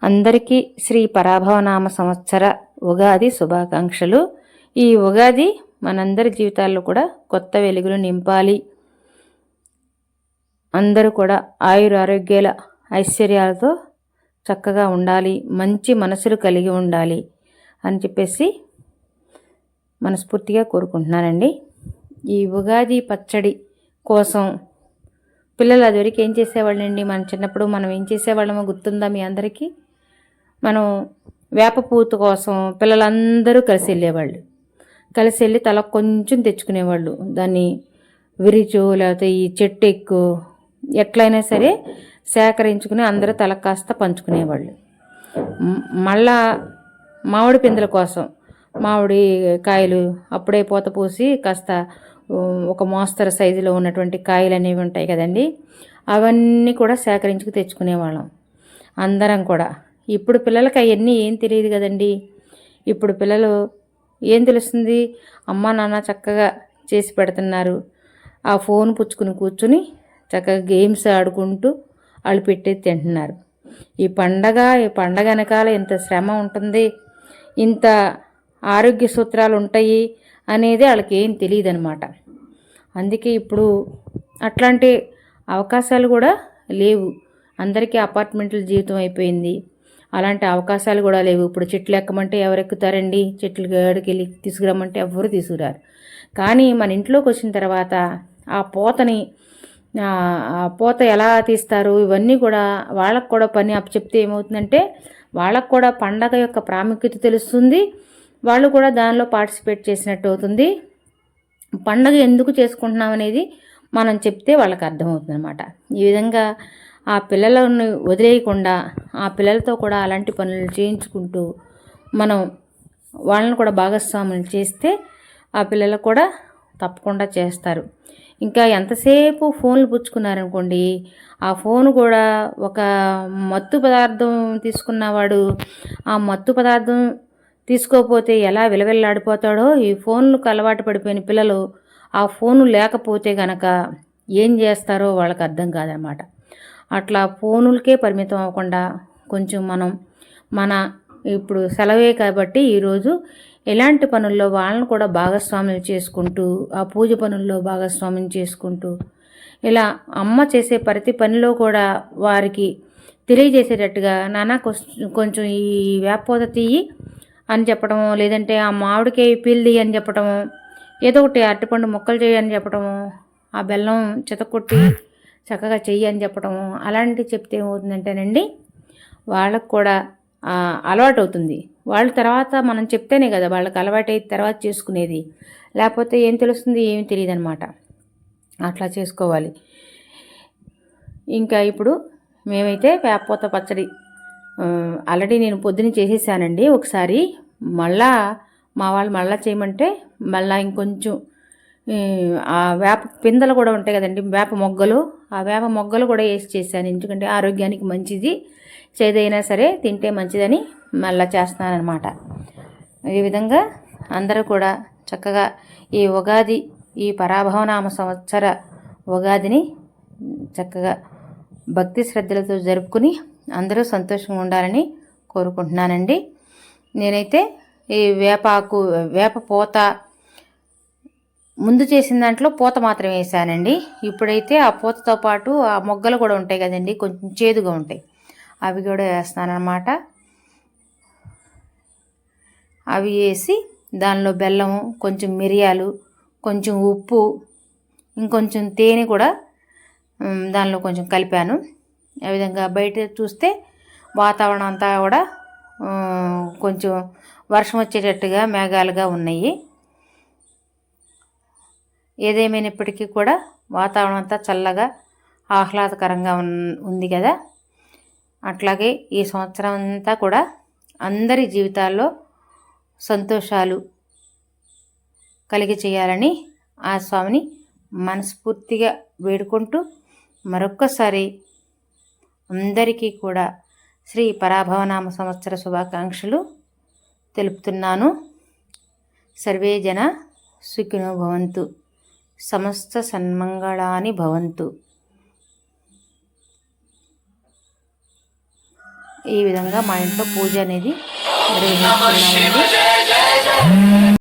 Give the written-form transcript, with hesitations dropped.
అందరికీ శ్రీ పరాభవనామ సంవత్సర ఉగాది శుభాకాంక్షలు. ఈ ఉగాది మనందరి జీవితాల్లో కూడా కొత్త వెలుగులు నింపాలి. అందరూ కూడా ఆయురారోగ్యాల ఐశ్వర్యాలతో చక్కగా ఉండాలి, మంచి మనసులు కలిగి ఉండాలి అని చెప్పేసి మనస్ఫూర్తిగా కోరుకుంటున్నానండి. ఈ ఉగాది పచ్చడి కోసం పిల్లలు అదివరకు ఏం చేసేవాళ్ళండి? మన చిన్నప్పుడు మనం ఏం చేసేవాళ్ళమో గుర్తుందా మీ అందరికీ? మనం వేప పూత కోసం పిల్లలందరూ కలిసి వెళ్ళేవాళ్ళు. కలిసి వెళ్ళి తల కొంచెం తెచ్చుకునేవాళ్ళు. దాన్ని విరిచో లేకపోతే ఈ చెట్టు ఎక్కు ఎట్లయినా సరే సేకరించుకుని అందరూ తల కాస్త పంచుకునేవాళ్ళు. మళ్ళా మామిడి పిందెల కోసం మామిడి కాయలు అప్పుడే పూత పూసి కాస్త ఒక మోస్తరు సైజులో ఉన్నటువంటి కాయలు అనేవి ఉంటాయి కదండి, అవన్నీ కూడా సేకరించుకు తెచ్చుకునేవాళ్ళం అందరం కూడా. ఇప్పుడు పిల్లలకి అవన్నీ ఏం తెలియదు కదండి. ఇప్పుడు పిల్లలు ఏం తెలుస్తుంది? అమ్మ నాన్న చక్కగా చేసి పెడుతున్నారు, ఆ ఫోన్ పుచ్చుకుని కూర్చుని చక్కగా గేమ్స్ ఆడుకుంటూ వాళ్ళు పెట్టేది తింటున్నారు. ఈ పండగ వెనకాల ఇంత శ్రమ ఉంటుంది, ఇంత ఆరోగ్య సూత్రాలు ఉంటాయి అనేది వాళ్ళకి ఏం తెలియదు అనమాట. అందుకే ఇప్పుడు అట్లాంటి అవకాశాలు కూడా లేవు. అందరికీ అపార్ట్మెంట్ల జీవితం అయిపోయింది, అలాంటి అవకాశాలు కూడా లేవు. ఇప్పుడు చెట్లు ఎక్కమంటే ఎవరు ఎక్కుతారండి? చెట్లు గడికి వెళ్ళి తీసుకురమ్మంటే ఎవరు తీసుకురారు. కానీ మన ఇంట్లోకి వచ్చిన తర్వాత ఆ పూత ఎలా తీస్తారు ఇవన్నీ కూడా వాళ్ళకు కూడా పని అప్పచెప్తే ఏమవుతుందంటే వాళ్ళకు కూడా పండగ యొక్క ప్రాముఖ్యత తెలుస్తుంది, వాళ్ళు కూడా దానిలో పార్టిసిపేట్ చేసినట్టు అవుతుంది. పండగ ఎందుకు చేసుకుంటున్నాం అనేది మనం చెప్తే వాళ్ళకి అర్థమవుతుంది అనమాట. ఈ విధంగా ఆ పిల్లలను వదిలేయకుండా ఆ పిల్లలతో కూడా అలాంటి పనులు చేయించుకుంటూ మనం వాళ్ళని కూడా భాగస్వాములు చేస్తే ఆ పిల్లలు కూడా తప్పకుండా చేస్తారు. ఇంకా ఎంతసేపు ఫోన్లు పుచ్చుకున్నారనుకోండి, ఆ ఫోన్ కూడా ఒక మత్తు పదార్థం తీసుకున్నవాడు ఆ మత్తు పదార్థం తీసుకోకపోతే ఎలా విలవిల్లాడిపోతాడో, ఈ ఫోన్లకు అలవాటు పడిపోయిన పిల్లలు ఆ ఫోను లేకపోతే గనక ఏం చేస్తారో వాళ్ళకి అర్థం కాదనమాట. అట్లా ఫోనులకే పరిమితం అవ్వకుండా కొంచెం మన ఇప్పుడు సెలవే కాబట్టి ఈరోజు ఎలాంటి పనుల్లో వాళ్ళని కూడా భాగస్వామ్యం చేసుకుంటూ, ఆ పూజ పనుల్లో భాగస్వామ్యం చేసుకుంటూ, ఇలా అమ్మ చేసే ప్రతి పనిలో కూడా వారికి తెలియజేసేటట్టుగా నాన్న కొంచెం ఈ వేపపోత తీయి అని చెప్పడము, లేదంటే ఆ మామిడికాయ పీల్ది అని చెప్పడము, ఏదో ఒకటి అరటిపండు ముక్కలు చేయి అని చెప్పడము, ఆ బెల్లం చితకొట్టి చక్కగా చెయ్యి అని చెప్పడము, అలాంటివి చెప్తే ఏమవుతుందంటేనండి వాళ్ళకు కూడా అలవాటు అవుతుంది. వాళ్ళ తర్వాత మనం చెప్తేనే కదా వాళ్ళకి అలవాటు అయిన తర్వాత చేసుకునేది, లేకపోతే ఏం తెలుస్తుంది? ఏమి తెలియదు అనమాట. అట్లా చేసుకోవాలి. ఇంకా ఇప్పుడు మేమైతే వేపపూత పచ్చడి ఆల్రెడీ నేను పొద్దున చేసేసానండి ఒకసారి. మళ్ళా మా వాళ్ళు మళ్ళీ చేయమంటే మళ్ళీ ఇంకొంచెం ఆ వేప పిందెలు కూడా ఉంటాయి కదండి, వేప మొగ్గలు, ఆ వేప మొగ్గలు కూడా వేసి చేశాను. ఎందుకంటే ఆరోగ్యానికి మంచిది, చేదైనా సరే తింటే మంచిదని మళ్ళీ చేస్తున్నానమాట. ఈ విధంగా అందరూ కూడా చక్కగా ఈ ఉగాది, ఈ పరాభవనామ సంవత్సర ఉగాదిని చక్కగా భక్తి శ్రద్ధలతో జరుపుకుని అందరూ సంతోషంగా ఉండాలని కోరుకుంటున్నానండి. నేనైతే ఈ వేప పూత ముందు చేసిన దాంట్లో పూత మాత్రం వేసానండి. ఇప్పుడైతే ఆ పూతతో పాటు ఆ మొగ్గలు కూడా ఉంటాయి కదండి, కొంచెం చేదుగా ఉంటాయి, అవి కూడా వేస్తానన్నమాట. అవి వేసి దానిలో బెల్లము, కొంచెం మిరియాలు, కొంచెం ఉప్పు, ఇంకొంచెం తేనె కూడా దానిలో కొంచెం కలిపాను. ఆ విధంగా బయట చూస్తే వాతావరణం అంతా కూడా కొంచెం వర్షం వచ్చేటట్టుగా మేఘాలుగా ఉన్నాయి. ఏదేమైనప్పటికీ కూడా వాతావరణం అంతా చల్లగా ఆహ్లాదకరంగా ఉంది కదా. అట్లాగే ఈ సంవత్సరం అంతా కూడా అందరి జీవితాల్లో సంతోషాలు కలిగి చేయాలని ఆ స్వామిని మనస్ఫూర్తిగా వేడుకుంటూ మరొక్కసారి అందరికీ కూడా శ్రీ పరాభవనామ సంవత్సర శుభాకాంక్షలు తెలుపుతున్నాను. సర్వే జన సుఖినో భవంతు, సమస్త సన్మంగళాని భవంతు. ఈ విధంగా మా ఇంట్లో పూజ అనేది నిర్వహిస్తున్నామండి.